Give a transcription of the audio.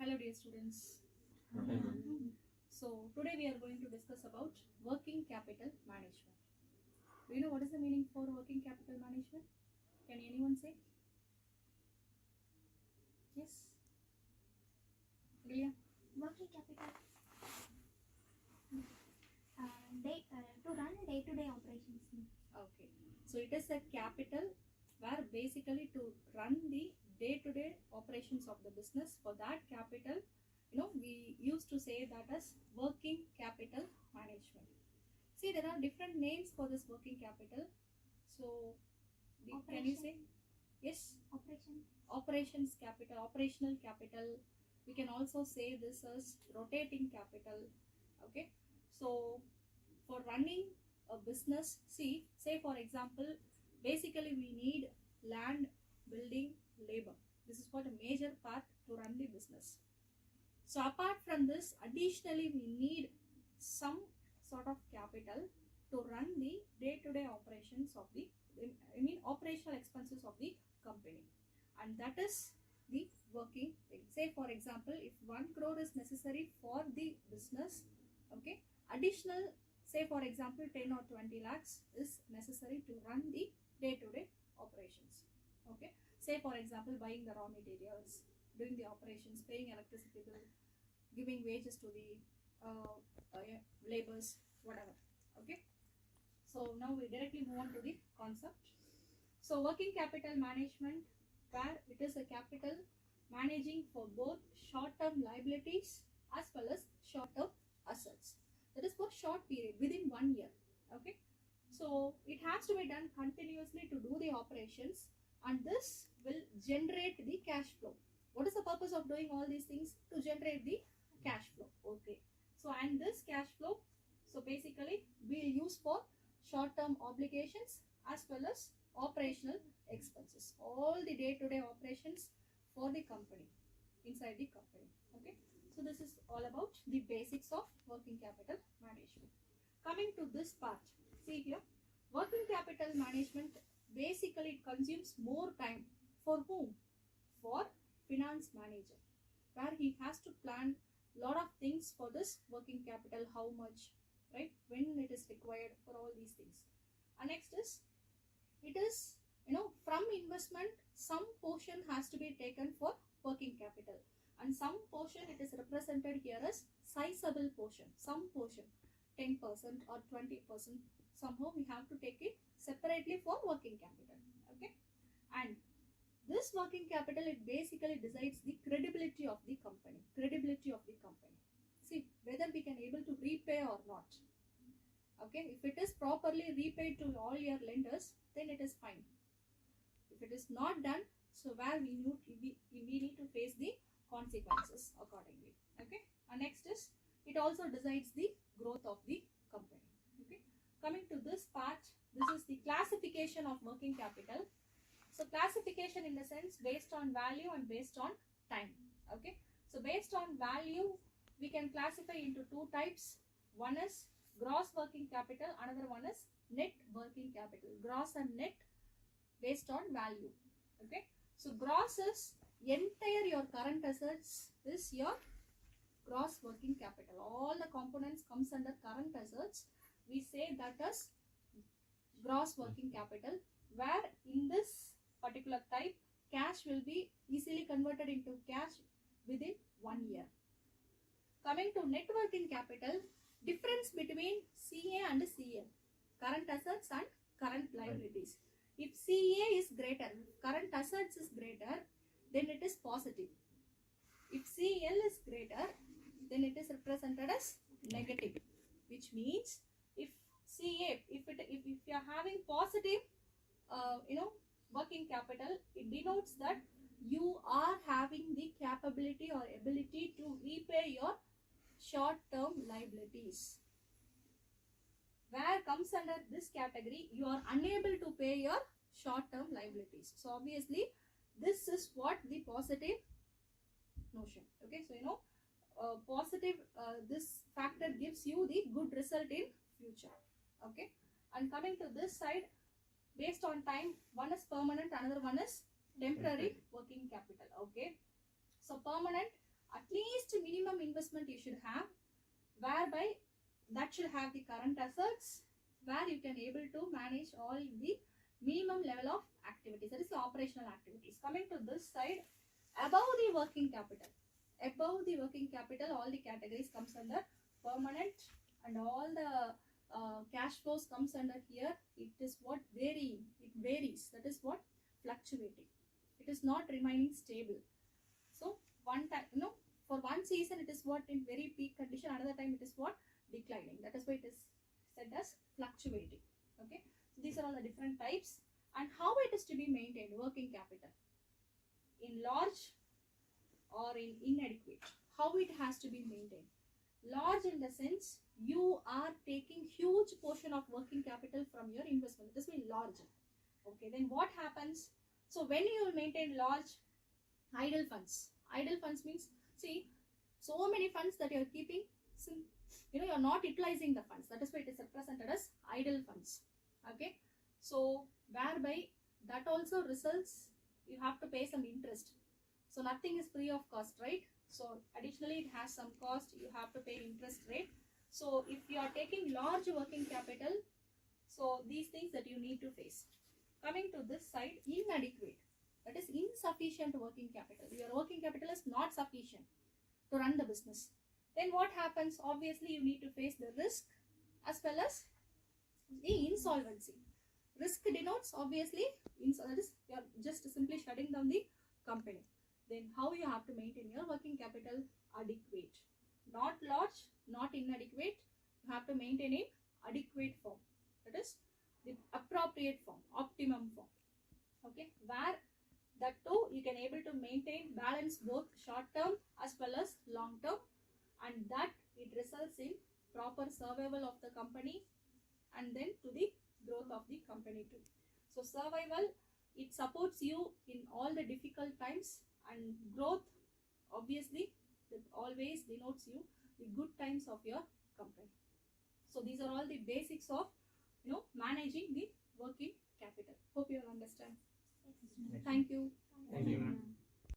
Hello dear students. So today we are going to discuss about working capital management. Do you know what is the meaning for working capital management? Can anyone say? Yes? Lilia? Working capital to run day-to-day operations. Okay. So it is a capital where basically to run the day-to-day operations of the business. For that capital, we used to say that as working capital management. See, there are different names for this working capital. So, can you say? Yes? Operations capital, operational capital. We can also say this as rotating capital. Okay. So, for running a business, say for example, basically we need land, building, labor. This is what a major part to run the business. So apart from this, additionally we need some sort of capital to run the day-to-day operations of the, operational expenses of the company. And that is the working thing. Say for example, if 1 crore is necessary for the business, okay, additional, say for example 10 or 20 lakhs is necessary to run the day-to-day operations. Okay, say for example buying the raw materials, doing the operations, paying electricity bill, giving wages to the laborers, whatever. Okay, so now we directly move on to the concept. So working capital management, where it is a capital managing for both short-term liabilities as well as short-term assets. That is for short period, within 1 year. Okay, so it has to be done continuously to do the operations, and this will generate the cash flow. What is the purpose of doing all these things? To generate the cash flow. Okay, so and this cash flow, so basically we'll use for short-term obligations as well as operational expenses, all the day-to-day operations for the company, inside the company. Okay, so this is all about the basics of working capital management. Coming to this part, see here, working capital management, basically it consumes more time. For whom? For finance manager, where he has to plan lot of things for this working capital, how much, right, when it is required, for all these things. And next is, it is, from investment, some portion has to be taken for working capital, and some portion it is represented here as sizable portion, some portion, 10% or 20%, somehow we have to take it separately for working capital. Okay, and this working capital, it basically decides the credibility of the company. See whether we can able to repay or not. Okay, if it is properly repaid to all your lenders, then it is fine. If it is not done, so where we need to face the consequences accordingly. Okay, and next is, it also decides the growth of the company. Okay, coming to this part, this is the classification of working capital. So classification in the sense based on value and based on time. Okay, so based on value, we can classify into two types. One is gross working capital, another one is net working capital. Gross and net based on value. Okay, so gross is entire your current assets is your gross working capital. All the components comes under current assets. We say that as gross working capital, where in this particular type, cash will be easily converted into cash within 1 year. Coming to net working capital, difference between CA and CL, current assets and current liabilities. If CA is greater, current assets is greater, then it is positive. If CL is greater, then it is represented as negative, which means if CA, if you are having positive, working capital, it denotes that you are having the capability or ability to repay your short-term liabilities. Where comes under this category, you are unable to pay your short-term liabilities. So obviously, this is what the positive notion. Okay, so positive, this factor gives you the good result in future. Okay, and coming to this side, based on time, one is permanent, another one is temporary working capital. Okay, so permanent, at least minimum investment you should have, whereby that should have the current assets, where you can able to manage all the minimum level of activities, that is the operational activities. Coming to this side, above the working capital, all the categories comes under permanent, and all the cash flows comes under here. It is what varying, it varies, that is what fluctuating, it is not remaining stable. So one time, for one season it is what in very peak condition, another time it is what declining, that is why it is said as fluctuating. Okay, so these are all the different types, and how it is to be maintained, working capital in large or in inadequate, how it has to be maintained. Large in the sense you are taking huge portion of working capital from your investment, this will be large. Okay, then what happens? So when you will maintain large, idle funds means, see, so many funds that you are keeping, you are not utilizing the funds, that is why it is represented as idle funds. Okay, so whereby that also results, you have to pay some interest. So nothing is free of cost, right? So additionally it has some cost, you have to pay interest rate. So if you are taking large working capital, so these things that you need to face. Coming to this side, inadequate, that is insufficient working capital. Your working capital is not sufficient to run the business. Then what happens? Obviously you need to face the risk as well as the insolvency. Risk denotes obviously, that is you are just simply shutting down the company. Then how you have to maintain your working capital? Adequate, not large, not inadequate. You have to maintain in adequate form, that is the appropriate form, optimum form. Okay, where that too you can able to maintain balance both short term as well as long term, and that it results in proper survival of the company and then to the growth of the company too. So survival, it supports you in all the difficult times, and growth obviously that always denotes you the good times of your company. So these are all the basics of managing the working capital. Hope you all understand. Yes. Thank you. Thank you, ma'am.